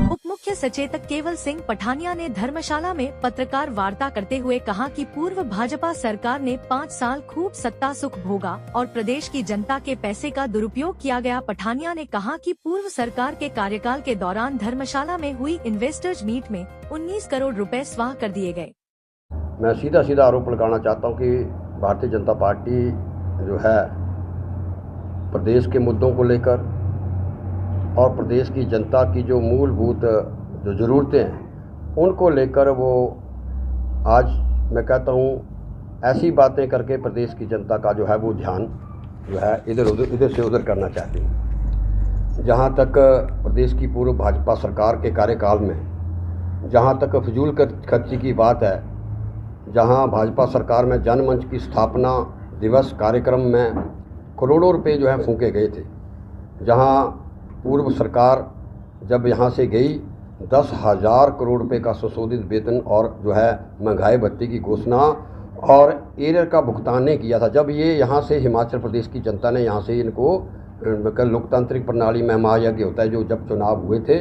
उप मुख्य सचेतक केवल सिंह पठानिया ने धर्मशाला में पत्रकार वार्ता करते हुए कहा कि पूर्व भाजपा सरकार ने 5 साल खूब सत्ता सुख भोगा और प्रदेश की जनता के पैसे का दुरुपयोग किया गया। पठानिया ने कहा कि पूर्व सरकार के कार्यकाल के दौरान धर्मशाला में हुई इन्वेस्टर्स मीट में 19 करोड़ रुपए स्वाह कर दिए गए। मैं सीधा आरोप लगाना चाहता हूँ कि भारतीय जनता पार्टी जो है प्रदेश के मुद्दों को लेकर और प्रदेश की जनता की जो मूलभूत जो ज़रूरतें हैं उनको लेकर वो आज मैं कहता हूँ ऐसी बातें करके प्रदेश की जनता का जो है वो ध्यान जो है इधर से उधर करना चाहती है। जहाँ तक प्रदेश की पूर्व भाजपा सरकार के कार्यकाल में जहाँ तक फजूल खर्ची की बात है, जहाँ भाजपा सरकार में जनमंच की स्थापना दिवस कार्यक्रम में करोड़ों रुपए जो है फूंके गए थे, जहाँ पूर्व सरकार जब यहाँ से गई 10,000 करोड़ रुपए का संशोधित वेतन और जो है महंगाई भत्ते की घोषणा और एरियर का भुगतान नहीं किया था। जब ये यहाँ से हिमाचल प्रदेश की जनता ने यहाँ से इनको लोकतांत्रिक प्रणाली में महायज्ञ होता है जो जब चुनाव हुए थे,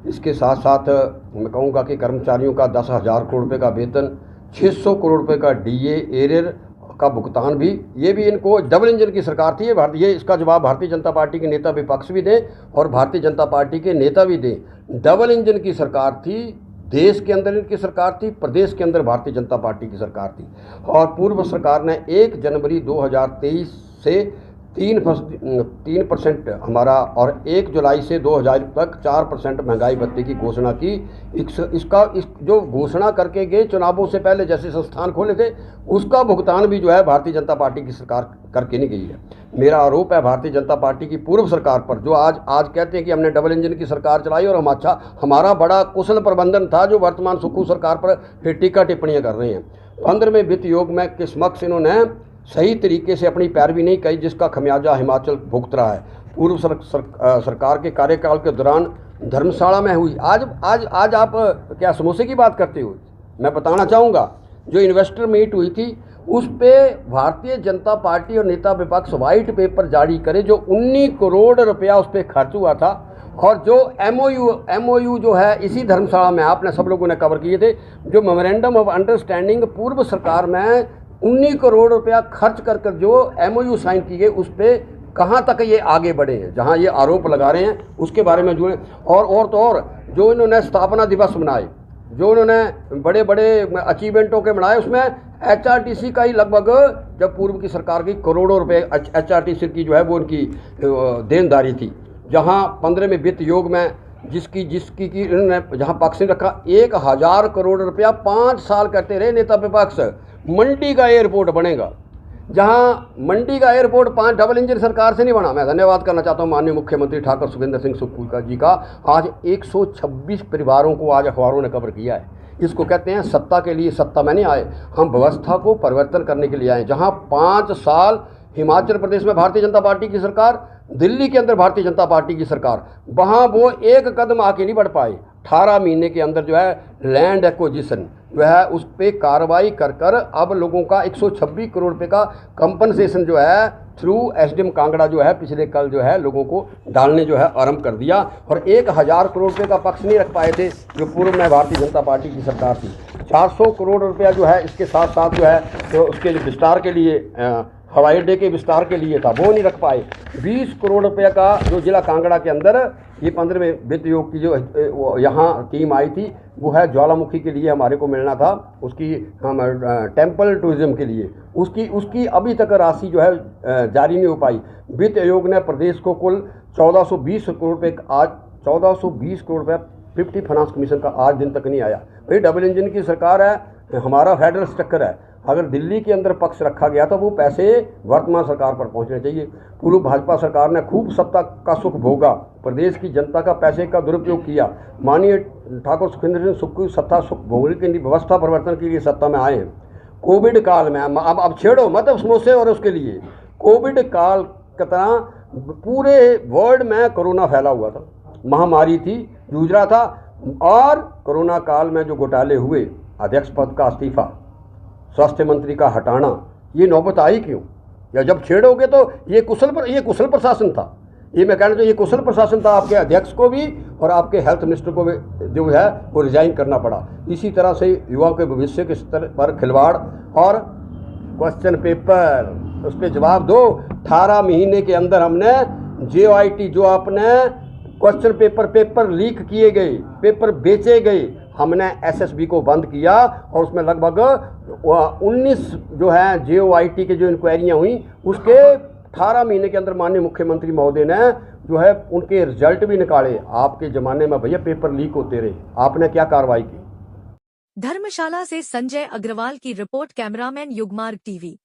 इसके साथ साथ मैं कहूँगा कि कर्मचारियों का 10,000 करोड़ रुपये का वेतन, 600 करोड़ रुपये का DA एरियर का भुगतान भी, ये भी इनको डबल इंजन की सरकार थी। ये इसका जवाब भारतीय जनता पार्टी के नेता विपक्ष भी दें और भारतीय जनता पार्टी के नेता भी दें। डबल इंजन की सरकार थी, देश के अंदर इनकी सरकार थी, प्रदेश के अंदर भारतीय जनता पार्टी की सरकार थी। और पूर्व सरकार ने 1 जनवरी 2023 से 3% हमारा और 1 जुलाई से 2000 तक 4% महंगाई भत्ते की घोषणा की। जो घोषणा करके गए चुनावों से पहले जैसे संस्थान खोले थे, उसका भुगतान भी जो है भारतीय जनता पार्टी की सरकार करके नहीं गई है। मेरा आरोप है भारतीय जनता पार्टी की पूर्व सरकार पर, जो आज कहते हैं कि हमने डबल इंजन की सरकार चलाई और हमारा बड़ा कुशल प्रबंधन था, जो वर्तमान सुक्खू सरकार पर टीका टिप्पणियाँ कर रहे हैं। 15वें वित्त योग में के समक्ष इन्होंने सही तरीके से अपनी पैरवी नहीं की, जिसका खमियाजा हिमाचल भुगत रहा है। पूर्व सरकार के कार्यकाल के दौरान धर्मशाला में हुई, आज आप क्या समोसे की बात करते हो? मैं बताना चाहूँगा, जो इन्वेस्टर मीट हुई थी उस पे भारतीय जनता पार्टी और नेता विपक्ष वाइट पेपर जारी करे, जो 19 करोड़ रुपया उस पर खर्च हुआ था। और जो MOU जो है इसी धर्मशाला में आपने सब लोगों ने कवर किए थे, जो मेमोरेंडम ऑफ अंडरस्टैंडिंग पूर्व सरकार में 19 करोड़ रुपया खर्च कर जो MOU साइन की गई, उस पर कहाँ तक ये आगे बढ़े हैं, जहाँ ये आरोप लगा रहे हैं उसके बारे में जुड़े। और तो और जो इन्होंने स्थापना दिवस मनाए, जो इन्होंने बड़े अचीवमेंटों के मनाए, उसमें HRTC का ही लगभग, जब पूर्व की सरकार की करोड़ों रुपए HRTC की जो है वो उनकी देनदारी थी, जहाँ 15वें वित्त योग में जिसकी की इन्होंने जहाँ पक्ष ने रखा 1,000 करोड़ रुपया 5 साल करते रहे नेता विपक्ष। मंडी का एयरपोर्ट बनेगा, जहां मंडी का एयरपोर्ट 5 डबल इंजन सरकार से नहीं बना। मैं धन्यवाद करना चाहता हूं माननीय मुख्यमंत्री ठाकुर सुखविंदर सिंह सुक्खू जी का। आज 126 परिवारों को आज अखबारों ने कवर किया है। इसको कहते हैं सत्ता के लिए सत्ता में नहीं आए, हम व्यवस्था को परिवर्तन करने के लिए आए। जहां 5 साल हिमाचल प्रदेश में भारतीय जनता पार्टी की सरकार, दिल्ली के अंदर भारतीय जनता पार्टी की सरकार, वहाँ वो एक कदम आके नहीं बढ़ पाए। 18 महीने के अंदर जो है लैंड एक्विजिशन जो है उस पर कार्रवाई कर अब लोगों का 126 करोड़ रुपये का कंपनसेशन जो है थ्रू SDM कांगड़ा जो है पिछले कल जो है लोगों को डालने जो है आरंभ कर दिया। और 1,000 करोड़ रुपये का पक्ष नहीं रख पाए थे जो पूर्व में भारतीय जनता पार्टी की सरकार थी। 400 करोड़ रुपया जो है इसके साथ साथ जो है तो उसके विस्तार के लिए, हवाई अड्डे के विस्तार के लिए था, वो नहीं रख पाए। 20 करोड़ रुपये का जो जिला कांगड़ा के अंदर ये 15वें वित्त योग की जो यहाँ टीम आई थी, वो है ज्वालामुखी के लिए हमारे को मिलना था, उसकी हम टेम्पल टूरिज्म के लिए, उसकी अभी तक राशि जो है जारी नहीं हो पाई। वित्त आयोग ने प्रदेश को कुल 1420 करोड़ रुपये, आज 1420 करोड़ रुपये 50 फाइनेंस कमीशन का आज दिन तक नहीं आया। भाई डबल इंजन की सरकार है, हमारा फेडरल स्ट्रक्चर है, अगर दिल्ली के अंदर पक्ष रखा गया तो वो पैसे वर्तमान सरकार पर पहुंचने चाहिए। पूर्व भाजपा सरकार ने खूब सत्ता का सुख भोगा, प्रदेश की जनता का पैसे का दुरुपयोग किया। माननीय ठाकुर सुखविंदर सिंह सुक्खू सत्ता सुख भोगने के लिए व्यवस्था परिवर्तन के लिए सत्ता में आए हैं। कोविड काल में अब छेड़ो मत समोसे और उसके लिए, कोविड काल की तरह पूरे वर्ल्ड में कोरोना फैला हुआ था, महामारी थी, जूझ रहा था। और कोरोना काल में जो घोटाले हुए, अध्यक्ष पद का इस्तीफा, स्वास्थ्य मंत्री का हटाना, ये नौबत आई क्यों? या जब छेड़ोगे तो ये कुशल प्रशासन था, ये मैं कहना चाहिए ये कुशल प्रशासन था आपके अध्यक्ष को भी और आपके हेल्थ मिनिस्टर को भी जो है वो रिजाइन करना पड़ा। इसी तरह से युवाओं के भविष्य के स्तर पर खिलवाड़ और क्वेश्चन पेपर उस पर जवाब दो। 18 महीने के अंदर हमने JOIT जो आपने क्वेश्चन पेपर लीक किए गए, पेपर बेचे गए, हमने SSB को बंद किया और उसमें लगभग 19 जो है JOIT के जो इंक्वायरियाँ हुई उसके 18 महीने के अंदर माननीय मुख्यमंत्री महोदय ने जो है उनके रिजल्ट भी निकाले। आपके ज़माने में भैया पेपर लीक होते रहे, आपने क्या कार्रवाई की? धर्मशाला से संजय अग्रवाल की रिपोर्ट, कैमरामैन युगमार्ग TV।